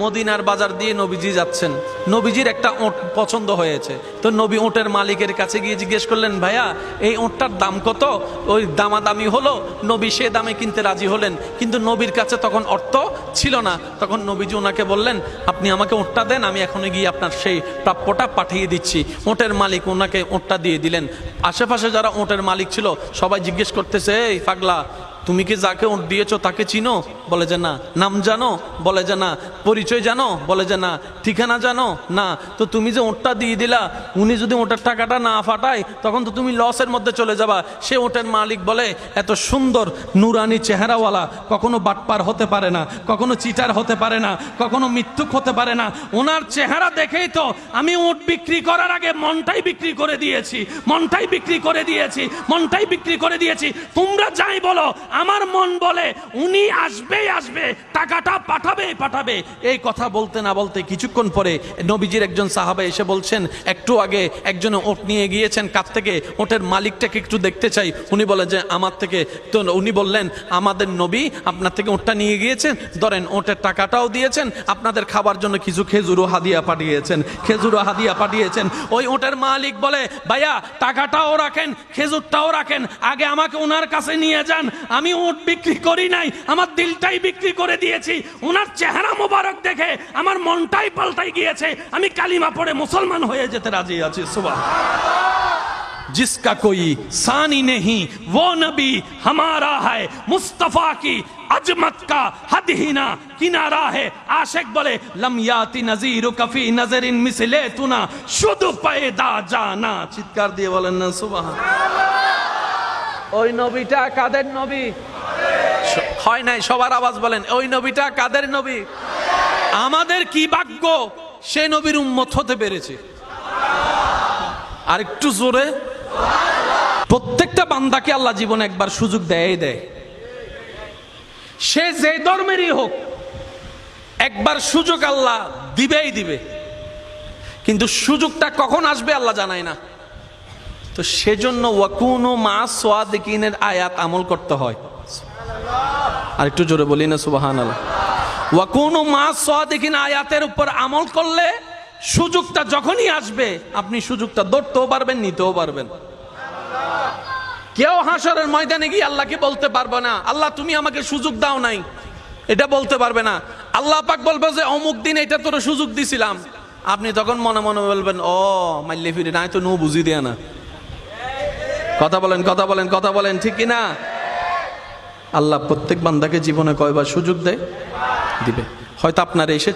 মদিনার বাজার দিয়ে নবীজি যাচ্ছেন, নবীজির একটা ওঁট পছন্দ হয়েছে। তো নবী ওঁটের মালিকের কাছে গিয়ে জিজ্ঞেস করলেন, ভাইয়া এই ওঁটটার দাম কত? ওই দামাদামি হলো, নবী সে দামে কিনতে রাজি হলেন, কিন্তু নবীর কাছে তখন অর্থ ছিল না। তখন নবীজি ওনাকে বললেন, আপনি আমাকে ওঁটটা দেন, আমি এখনই গিয়ে আপনার সেই প্রাপ্যটা পাঠিয়ে দিচ্ছি। ওঁটের মালিক ওনাকে ওঁটটা দিয়ে দিলেন। আশেপাশে যারা ওঁটের মালিক ছিল সবাই জিজ্ঞেস করতেছে, এই পাগলা, তুমি কি যাকে ওঁট দিয়েছো তাকে চিনো? বলে যে না। নাম জানো? বলে যে না। পরিচয় জানো? বলে যে না। ঠিকানা জানো? না। তো তুমি যে ওঁটটা দিয়ে দিলা, উনি যদি ওঁটের টাকাটা না ফাটায় তখন তো তুমি লসের মধ্যে চলে যাবা। সে ওঁটের মালিক বলে, এত সুন্দর নুরানি চেহারাওয়ালা কখনো বাটপার হতে পারে না, কখনো চিটার হতে পারে না, কখনো মিথ্যুক হতে পারে না। ওনার চেহারা দেখেই তো আমি ওঁট বিক্রি করার আগে মনটাই বিক্রি করে দিয়েছি, মনটাই বিক্রি করে দিয়েছি, মনটাই বিক্রি করে দিয়েছি। তোমরা যাই বলো, আমার মন বলে উনি আসবেই আসবে, টাকাটা পাঠাবে পাঠাবে। এই কথা বলতে না বলতে কিছুক্ষণ পরে নবীজির একজন সাহাবা এসে বলছেন, একটু আগে একজনে ওট নিয়ে গিয়েছেন কাছ থেকে, ওটের মালিকটাকে একটু দেখতে চাই। উনি বলে যে আমার থেকে। তো উনি বললেন, আমাদের নবী আপনার থেকে ওটটা নিয়ে গিয়েছেন, ধরেন ওটের টাকাটাও দিয়েছেন, আপনাদের খাবার জন্য কিছু খেজুরও হাদিয়া পাঠিয়েছেন, খেজুরও হাদিয়া পাঠিয়েছেন। ওই ওটের মালিক বলে, ভাইয়া টাকাটাও রাখেন, খেজুরটাও রাখেন, আগে আমাকে ওনার কাছে নিয়ে যান। আমি ওট বিক্রি করি নাই, আমার দিলটাই বিক্রি করে দিয়েছি। ওনার চেহারা মোবারক দেখে আমার মনটাই পাল্টাই গিয়েছে, আমি কালিমা পড়ে মুসলমান হয়ে যেতে রাজি আছি। সুবহান। जिसका कोई सानी नहीं वो नबी हमारा है, मुस्तफा की अजमत का हद ही ना किनारा है। आशिक बोले लम याति नजीरु कफी नजरिन मिसले तुना शुद्ध पैदा जाना। চিৎকার দিয়ে বলেন না সুবহানাল্লাহ। ওই নবীটা কাদের নবী? হয় নাই, সবার আওয়াজ বলেন, ওই নবীটা কাদের নবী? আমাদের কি ভাগ্য সে নবীর উম্মত হতে পেরেছে। আর একটু জোরে। প্রত্যেকটা বান্দাকে আল্লাহ জীবনে একবার সুযোগ দেয় দেয়, সে যে ধর্মেরই হোক, একবার সুযোগ আল্লাহ দিবেই দিবে, কিন্তু সুযোগটা কখন আসবে আল্লাহ জানায় না। তো সেজন্য ওয়াকুনু মা সাদিকিনের আয়াত আমল করতে হয়। আর একটু জোরে বলি না সুবহানাল্লাহ। ওয়াকুনু মা সাদিকিন আয়াতের উপর আমল করলে সুযোগটা যখনই আসবে আপনি সুযোগটা ধরতেও পারবেন, নিতেও পারবেন। কেউ হাসরের ময়দানে গিয়ে আল্লাহকে বলতে পারবে না, আল্লাহ তুমি আমাকে সুযোগ দাও নাই, এটা বলতে পারবে না। আল্লাহ পাক বলবে যে অমুক দিন এটা তোর সুযোগ দিছিলাম। আপনি তখন মনে মনে বলবেন, ও মাইলে ফিরে নাই তো নো বুঝি দেয়া না। কথা বলেন, কথা বলেন, কথা বলেন, ঠিক কিনা? আল্লাহ প্রত্যেক বান্দাকে জীবনে কয়বার সুযোগ দেয়? দিবে। হয়তো আপনার এসে